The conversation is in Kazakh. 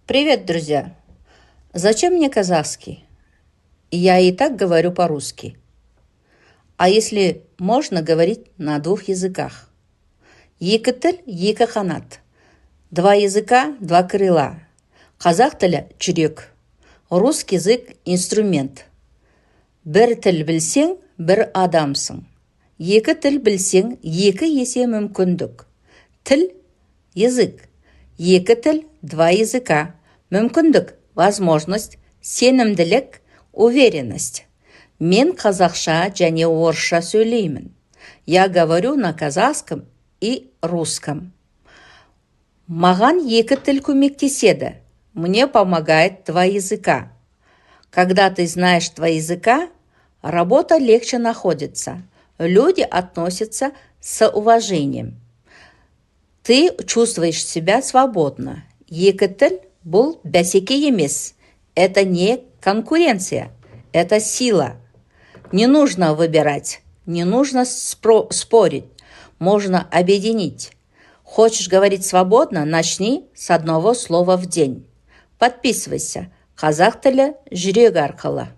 Привет, друзья! Зачем мне казахский? Я и так говорю по-русски. А если можно говорить на двух языках? Екі тіл, екі қанат. Два языка, два крыла. Қазақ тілі – жүрек. Русский язык – инструмент. Бір тіл білсең, бір адамсың. Екі тіл білсең, екі есе мүмкіндік. Тіл – язык. Екі тіл – два языка. Мүмкіндік, возможность, сенімділік, уверенность. Мен қазақша және орысша сөйлеймін. Я говорю на казахском и русском. Маған екі тіл көмектеседі. Мне помогает два языка. Когда ты знаешь два языка, работа легче находится. Люди относятся с уважением. Ты чувствуешь себя свободно. Екі тіл бұл бәсеке емес. Это не конкуренция, это сила. Не нужно выбирать, не нужно спорить, можно объединить. Хочешь говорить свободно, начни с одного слова в день. Подписывайся. Қазақ тілі жүрек арқылы.